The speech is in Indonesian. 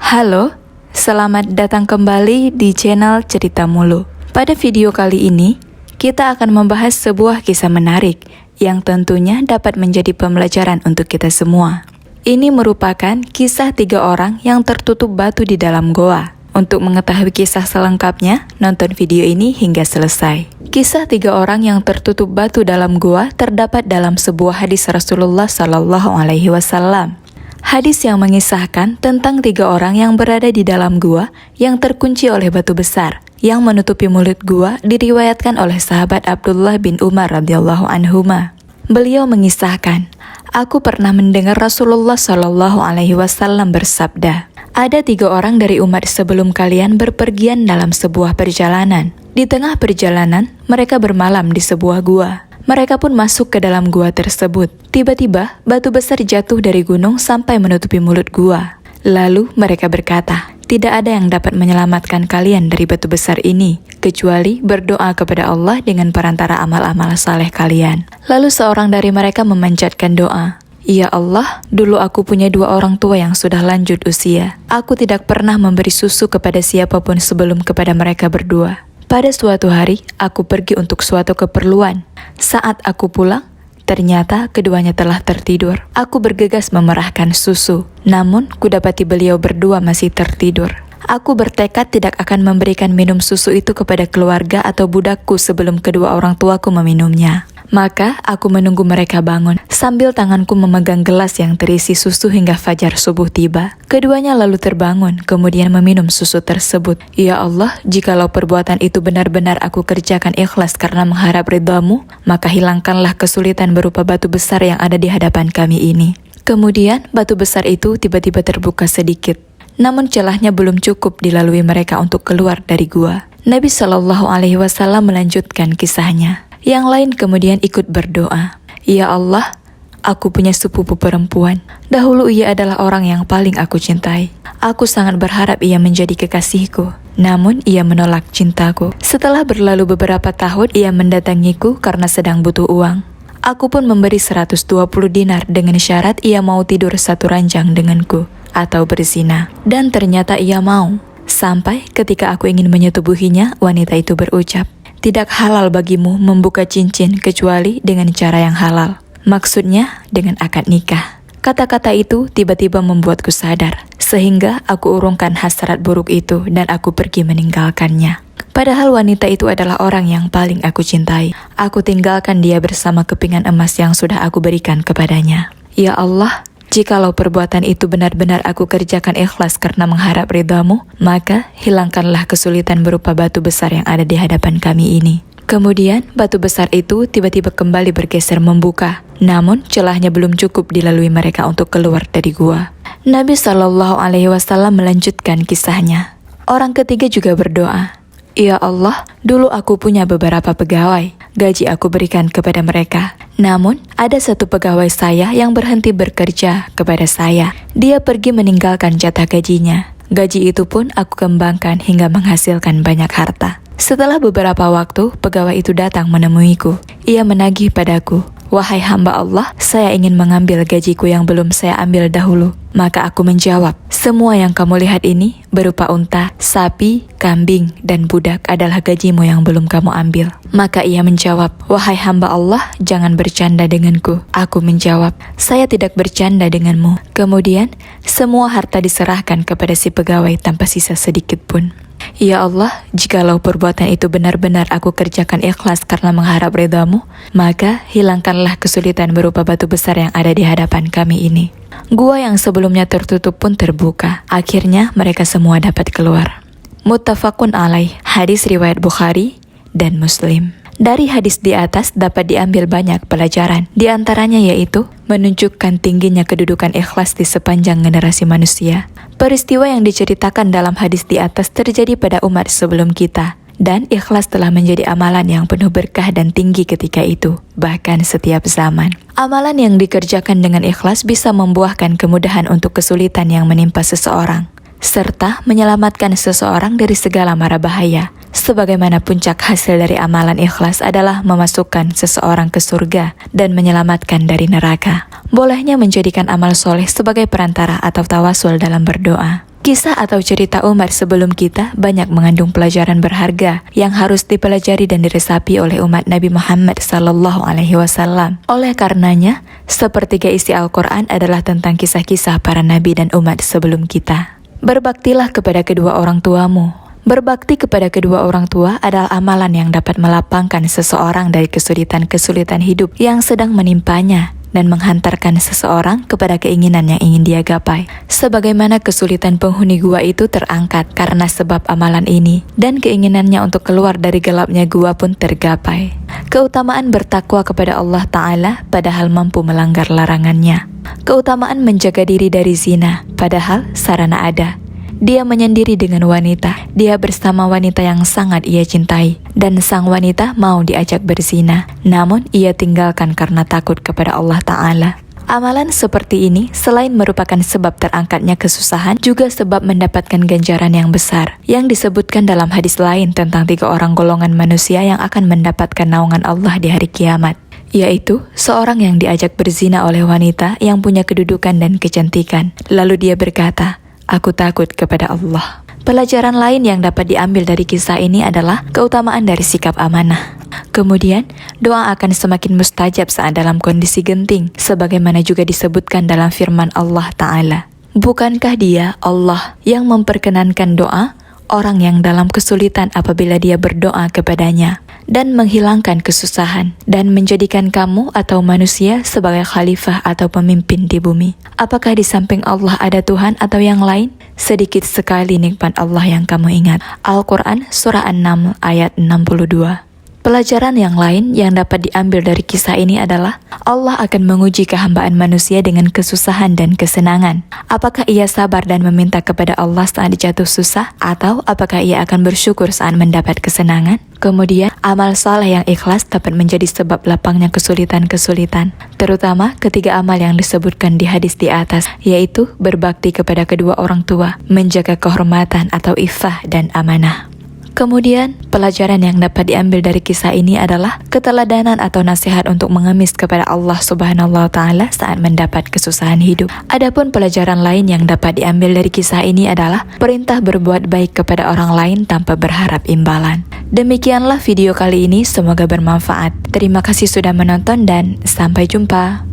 Halo, selamat datang kembali di channel Cerita Mulu. Pada video kali ini, kita akan membahas sebuah kisah menarik yang tentunya dapat menjadi pembelajaran untuk kita semua. Ini merupakan kisah 3 orang yang tertutup batu di dalam goa. Untuk mengetahui kisah selengkapnya, nonton video ini hingga selesai. Kisah 3 orang yang tertutup batu dalam goa terdapat dalam sebuah hadis Rasulullah SAW. Hadis yang mengisahkan tentang 3 orang yang berada di dalam gua yang terkunci oleh batu besar yang menutupi mulut gua diriwayatkan oleh sahabat Abdullah bin Umar radhiyallahu anhuma. Beliau mengisahkan, aku pernah mendengar Rasulullah SAW bersabda, ada 3 orang dari umat sebelum kalian berpergian dalam sebuah perjalanan. Di tengah perjalanan, mereka bermalam di sebuah gua. Mereka pun masuk ke dalam gua tersebut. Tiba-tiba, batu besar jatuh dari gunung sampai menutupi mulut gua. Lalu mereka berkata, tidak ada yang dapat menyelamatkan kalian dari batu besar ini, kecuali berdoa kepada Allah dengan perantara amal-amal saleh kalian. Lalu seorang dari mereka memanjatkan doa, ya Allah, dulu aku punya 2 orang tua yang sudah lanjut usia. Aku tidak pernah memberi susu kepada siapapun sebelum kepada mereka berdua. Pada suatu hari, aku pergi untuk suatu keperluan. Saat aku pulang, ternyata keduanya telah tertidur. Aku bergegas memerahkan susu, namun kudapati beliau berdua masih tertidur. Aku bertekad tidak akan memberikan minum susu itu kepada keluarga atau budakku sebelum kedua orang tuaku meminumnya. Maka aku menunggu mereka bangun, sambil tanganku memegang gelas yang terisi susu hingga fajar subuh tiba. Keduanya lalu terbangun, kemudian meminum susu tersebut. Ya Allah, jikalau perbuatan itu benar-benar aku kerjakan ikhlas karena mengharap ridhamu, maka hilangkanlah kesulitan berupa batu besar yang ada di hadapan kami ini. Kemudian batu besar itu tiba-tiba terbuka sedikit. Namun celahnya belum cukup dilalui mereka untuk keluar dari gua. Nabi SAW melanjutkan kisahnya. Yang lain kemudian ikut berdoa, ya Allah, aku punya sepupu perempuan. Dahulu ia adalah orang yang paling aku cintai. Aku sangat berharap ia menjadi kekasihku. Namun ia menolak cintaku. Setelah berlalu beberapa tahun, ia mendatangiku karena sedang butuh uang. Aku pun memberi 120 dinar dengan syarat ia mau tidur satu ranjang denganku atau berzina. Dan ternyata ia mau. Sampai ketika aku ingin menyetubuhinya, wanita itu berucap, tidak halal bagimu membuka cincin kecuali dengan cara yang halal. Maksudnya dengan akad nikah. Kata-kata itu tiba-tiba membuatku sadar, sehingga aku urungkan hasrat buruk itu dan aku pergi meninggalkannya. Padahal wanita itu adalah orang yang paling aku cintai. Aku tinggalkan dia bersama kepingan emas yang sudah aku berikan kepadanya. Ya Allah, jikalau perbuatan itu benar-benar aku kerjakan ikhlas karena mengharap ridhamu, maka hilangkanlah kesulitan berupa batu besar yang ada di hadapan kami ini. Kemudian batu besar itu tiba-tiba kembali bergeser membuka, namun celahnya belum cukup dilalui mereka untuk keluar dari gua. Nabi SAW melanjutkan kisahnya. Orang ketiga juga berdoa, ya Allah, dulu aku punya beberapa pegawai. Gaji aku berikan kepada mereka. Namun, ada satu pegawai saya yang berhenti bekerja kepada saya. Dia pergi meninggalkan jatah gajinya. Gaji itu pun aku kembangkan hingga menghasilkan banyak harta. Setelah beberapa waktu, pegawai itu datang menemuiku. Ia menagih padaku, wahai hamba Allah, saya ingin mengambil gajiku yang belum saya ambil dahulu. Maka aku menjawab, semua yang kamu lihat ini berupa unta, sapi, kambing, dan budak adalah gajimu yang belum kamu ambil. Maka ia menjawab, wahai hamba Allah, jangan bercanda denganku. Aku menjawab, saya tidak bercanda denganmu. Kemudian, semua harta diserahkan kepada si pegawai tanpa sisa sedikit pun. Ya Allah, jikalau perbuatan itu benar-benar aku kerjakan ikhlas karena mengharap ridhamu, maka hilangkanlah kesulitan berupa batu besar yang ada di hadapan kami ini. Gua yang sebelumnya tertutup pun terbuka. Akhirnya mereka semua dapat keluar. Muttafaqun alaih, hadis riwayat Bukhari dan Muslim. Dari hadis di atas dapat diambil banyak pelajaran. Di antaranya yaitu menunjukkan tingginya kedudukan ikhlas di sepanjang generasi manusia. Peristiwa yang diceritakan dalam hadis di atas terjadi pada umat sebelum kita. Dan ikhlas telah menjadi amalan yang penuh berkah dan tinggi ketika itu, bahkan setiap zaman. Amalan yang dikerjakan dengan ikhlas bisa membuahkan kemudahan untuk kesulitan yang menimpa seseorang, serta menyelamatkan seseorang dari segala mara bahaya. Sebagaimana puncak hasil dari amalan ikhlas adalah memasukkan seseorang ke surga dan menyelamatkan dari neraka. Bolehnya menjadikan amal soleh sebagai perantara atau tawasul dalam berdoa. Kisah atau cerita Umar sebelum kita banyak mengandung pelajaran berharga yang harus dipelajari dan diresapi oleh umat Nabi Muhammad SAW. Oleh karenanya, sepertiga isi Al-Quran adalah tentang kisah-kisah para nabi dan umat sebelum kita. Berbaktilah kepada kedua orang tuamu. Berbakti kepada kedua orang tua adalah amalan yang dapat melapangkan seseorang dari kesulitan-kesulitan hidup yang sedang menimpanya dan menghantarkan seseorang kepada keinginan yang ingin dia gapai. Sebagaimana kesulitan penghuni gua itu terangkat karena sebab amalan ini, dan keinginannya untuk keluar dari gelapnya gua pun tergapai. Keutamaan bertakwa kepada Allah Ta'ala padahal mampu melanggar larangannya. Keutamaan menjaga diri dari zina padahal sarana ada. Dia menyendiri dengan wanita, dia bersama wanita yang sangat ia cintai, dan sang wanita mau diajak berzina, namun ia tinggalkan karena takut kepada Allah Ta'ala. Amalan seperti ini selain merupakan sebab terangkatnya kesusahan, juga sebab mendapatkan ganjaran yang besar, yang disebutkan dalam hadis lain tentang 3 orang golongan manusia yang akan mendapatkan naungan Allah di hari kiamat, yaitu seorang yang diajak berzina oleh wanita yang punya kedudukan dan kecantikan, lalu dia berkata, "Aku takut kepada Allah." Pelajaran lain yang dapat diambil dari kisah ini adalah keutamaan dari sikap amanah. Kemudian, doa akan semakin mustajab saat dalam kondisi genting, sebagaimana juga disebutkan dalam firman Allah Ta'ala. Bukankah Dia, Allah, yang memperkenankan doa orang yang dalam kesulitan apabila dia berdoa kepadanya, dan menghilangkan kesusahan, dan menjadikan kamu atau manusia sebagai khalifah atau pemimpin di bumi? Apakah di samping Allah ada Tuhan atau yang lain? Sedikit sekali nikmat Allah yang kamu ingat. Al-Quran Surah An-Naml ayat 62. Pelajaran yang lain yang dapat diambil dari kisah ini adalah Allah akan menguji kehambaan manusia dengan kesusahan dan kesenangan. Apakah ia sabar dan meminta kepada Allah saat jatuh susah, atau apakah ia akan bersyukur saat mendapat kesenangan? Kemudian, amal saleh yang ikhlas dapat menjadi sebab lapangnya kesulitan-kesulitan, terutama ketiga amal yang disebutkan di hadis di atas, yaitu berbakti kepada kedua orang tua, menjaga kehormatan atau iffah dan amanah. Kemudian, pelajaran yang dapat diambil dari kisah ini adalah keteladanan atau nasihat untuk mengemis kepada Allah Subhanahu wa Ta'ala saat mendapat kesusahan hidup. Adapun pelajaran lain yang dapat diambil dari kisah ini adalah perintah berbuat baik kepada orang lain tanpa berharap imbalan. Demikianlah video kali ini, semoga bermanfaat. Terima kasih sudah menonton dan sampai jumpa.